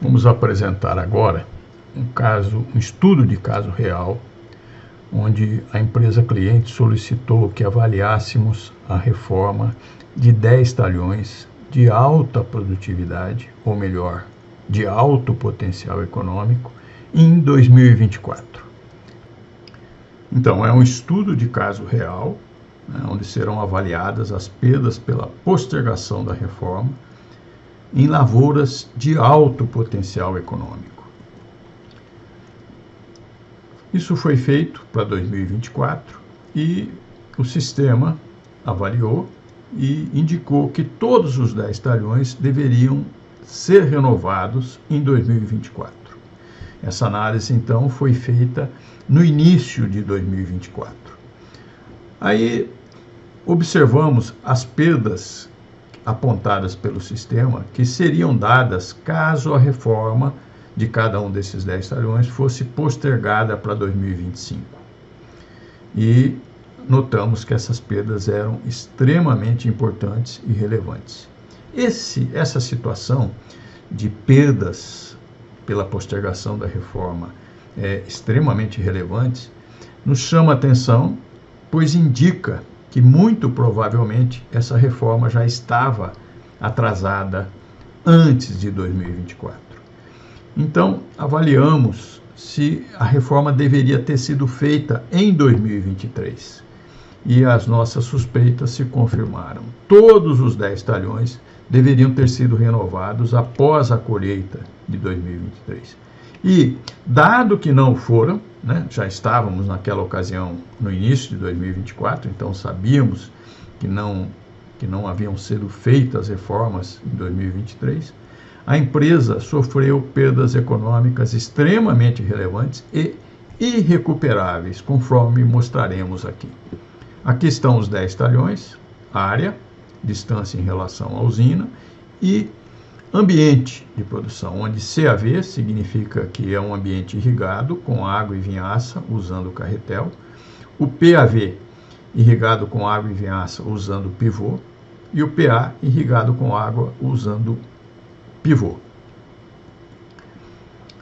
Vamos apresentar agora um estudo de caso real, onde a empresa cliente solicitou que avaliássemos a reforma de 10 talhões de alta produtividade, ou melhor, de alto potencial econômico, em 2024. Então, é um estudo de caso real, onde serão avaliadas as perdas pela postergação da reforma em lavouras de alto potencial econômico. Isso foi feito para 2024 e o sistema avaliou e indicou que todos os 10 talhões deveriam ser renovados em 2024. Essa análise, então, foi feita no início de 2024. Aí observamos as perdas apontadas pelo sistema que seriam dadas caso a reforma de cada um desses 10 talhões fosse postergada para 2025. E notamos que essas perdas eram extremamente importantes e relevantes. Essa situação de perdas pela postergação da reforma extremamente relevantes nos chama a atenção, pois indica que muito provavelmente essa reforma já estava atrasada antes de 2024. Então, avaliamos se a reforma deveria ter sido feita em 2023. E as nossas suspeitas se confirmaram. Todos os 10 talhões deveriam ter sido renovados após a colheita de 2023. E, dado que não foram, já estávamos naquela ocasião no início de 2024, então sabíamos que não haviam sido feitas reformas em 2023, a empresa sofreu perdas econômicas extremamente relevantes e irrecuperáveis, conforme mostraremos aqui. Aqui estão os 10 talhões, área, distância em relação à usina e ambiente de produção, onde CAV significa que é um ambiente irrigado com água e vinhaça usando o carretel, o PAV irrigado com água e vinhaça usando o pivô e o PA irrigado com água usando pivô.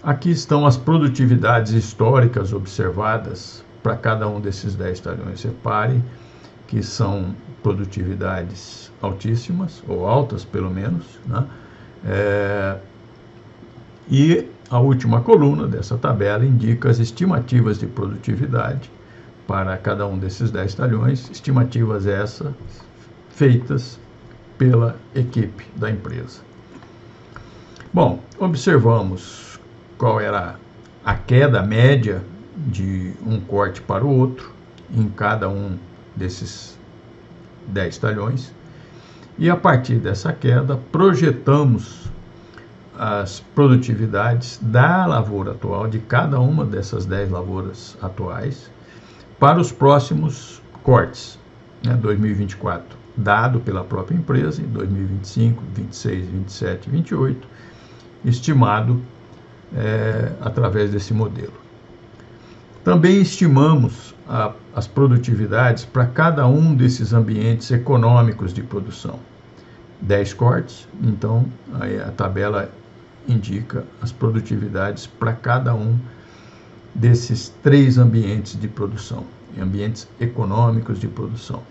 Aqui estão as produtividades históricas observadas para cada um desses 10 talhões. Repare que são produtividades altíssimas, ou altas pelo menos, e a última coluna dessa tabela indica as estimativas de produtividade para cada um desses 10 talhões, estimativas essas feitas pela equipe da empresa. Bom, observamos qual era a queda média de um corte para o outro em cada um desses 10 talhões. E a partir dessa queda, projetamos as produtividades da lavoura atual, de cada uma dessas 10 lavouras atuais, para os próximos cortes, 2024, dado pela própria empresa, em 2025, 26, 27 e 28, estimado através desse modelo. Também estimamos as produtividades para cada um desses ambientes econômicos de produção. 10 cortes, então a tabela indica as produtividades para cada um desses 3 ambientes de produção, ambientes econômicos de produção.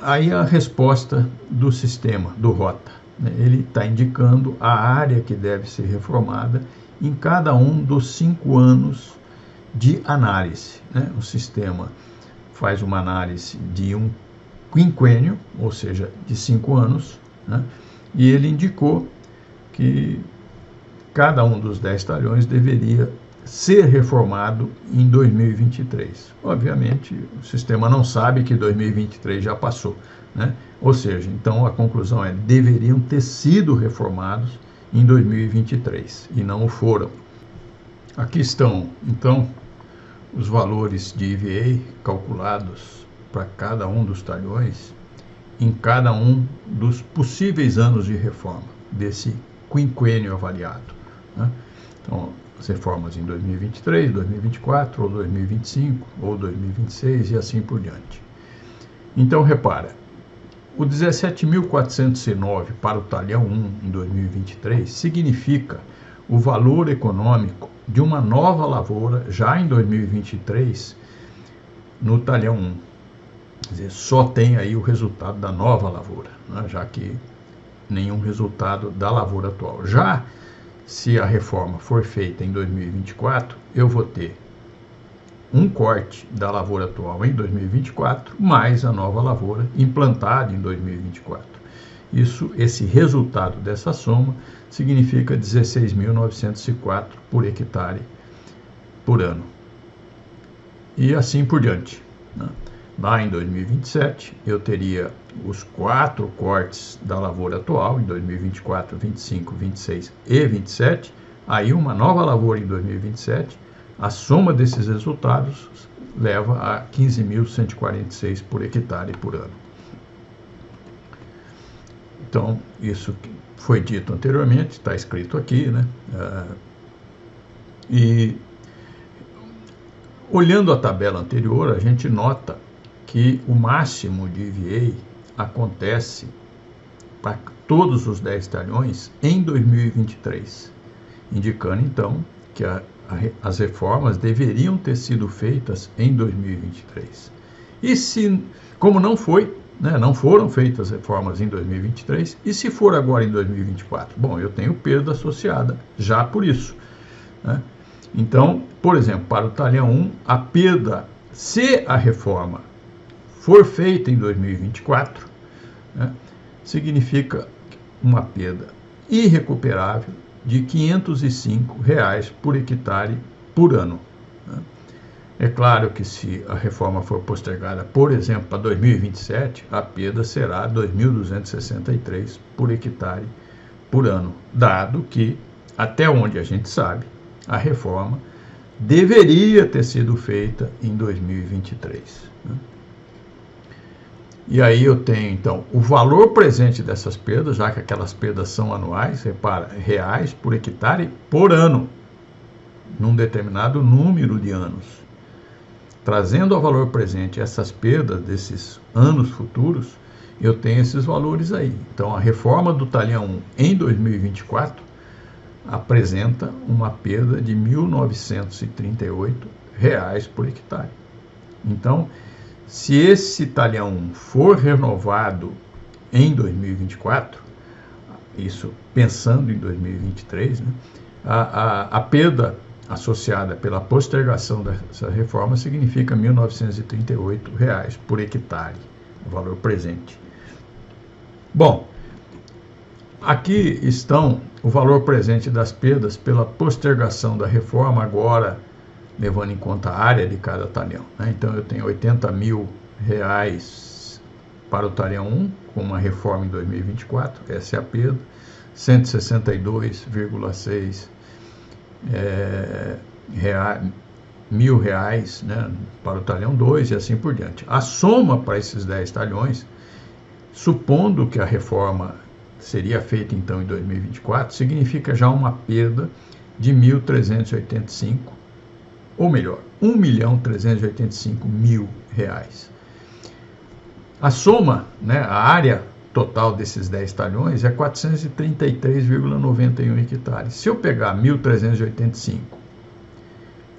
Aí a resposta do sistema, do ROTA, ele está indicando a área que deve ser reformada em cada um dos 5 anos de análise. O sistema faz uma análise de um quinquênio, ou seja, de 5 anos, e ele indicou que cada um dos 10 talhões deveria ser reformado em 2023. Obviamente, o sistema não sabe que 2023 já passou, Ou seja, então a conclusão é: deveriam ter sido reformados em 2023 e não o foram. Aqui estão, então, os valores de EVA calculados para cada um dos talhões em cada um dos possíveis anos de reforma desse quinquênio avaliado. Então, as reformas em 2023, 2024, ou 2025, ou 2026 e assim por diante. Então, repara, o 17.409 para o talhão 1 em 2023 significa o valor econômico de uma nova lavoura já em 2023 no talhão 1. Quer dizer, só tem aí o resultado da nova lavoura, né? Já que nenhum resultado da lavoura atual. Já se a reforma for feita em 2024, eu vou ter um corte da lavoura atual em 2024, mais a nova lavoura implantada em 2024. Esse resultado dessa soma significa 16.904 por hectare por ano. E assim por diante, né? Lá em 2027, eu teria os 4 cortes da lavoura atual, em 2024, 25, 26 e 27, aí uma nova lavoura em 2027, a soma desses resultados leva a 15.146 por hectare por ano. Então, isso foi dito anteriormente, está escrito aqui, né? E olhando a tabela anterior, a gente nota que o máximo de EVA acontece para todos os 10 talhões em 2023, indicando então que as reformas deveriam ter sido feitas em 2023. E se, como não foi, né, não foram feitas reformas em 2023, e se for agora em 2024? Bom, eu tenho perda associada já por isso, né? Então, por exemplo, para o talhão 1, a perda, se a reforma for feita em 2024, né, significa uma perda irrecuperável de R$ 505 por hectare por ano, né? É claro que se a reforma for postergada, por exemplo, para 2027, a perda será R$ 2.263 por hectare por ano, dado que, até onde a gente sabe, a reforma deveria ter sido feita em 2023, né? E aí eu tenho, então, o valor presente dessas perdas, já que aquelas perdas são anuais, repara, reais por hectare por ano, num determinado número de anos. Trazendo ao valor presente essas perdas desses anos futuros, eu tenho esses valores aí. Então, a reforma do talhão 1 em 2024 apresenta uma perda de R$ 1.938 por hectare. Então, se esse talhão for renovado em 2024, isso pensando em 2023, né, a perda associada pela postergação dessa reforma significa R$ 1.938 por hectare, o valor presente. Bom, aqui estão o valor presente das perdas pela postergação da reforma agora, levando em conta a área de cada talhão, né? Então eu tenho R$ 80.000 para o talhão 1, com uma reforma em 2024, essa é a perda, R$ 162,6 mil reais, né, para o talhão 2 e assim por diante. A soma para esses 10 talhões, supondo que a reforma seria feita então em 2024, significa já uma perda de 1.385, ou melhor, R$ 1.385.000. A soma, né, a área total desses 10 talhões é 433,91 hectares. Se eu pegar 1.385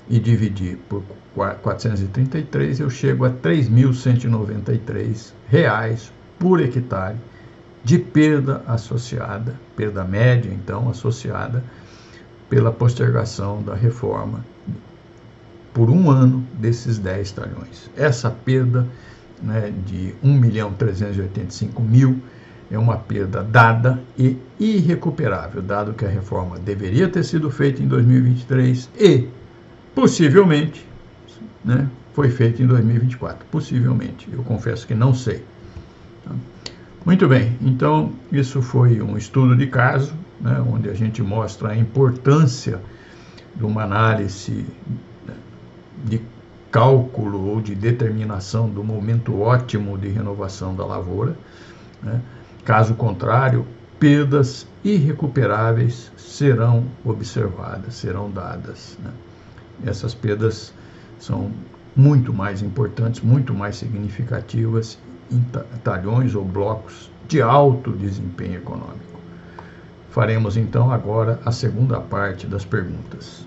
e dividir por 433, eu chego a R$ 3.193 por hectare de perda associada, perda média, então, associada pela postergação da reforma por um ano desses 10 talhões. Essa perda, né, de 1.385.000 é uma perda dada e irrecuperável, dado que a reforma deveria ter sido feita em 2023 e, possivelmente, né, foi feita em 2024. Possivelmente, eu confesso que não sei. Muito bem, então isso foi um estudo de caso, né, onde a gente mostra a importância de uma análise de cálculo ou de determinação do momento ótimo de renovação da lavoura, né? Caso contrário, perdas irrecuperáveis serão observadas, serão dadas, né? Essas perdas são muito mais importantes, muito mais significativas em talhões ou blocos de alto desempenho econômico. Faremos então agora a segunda parte das perguntas.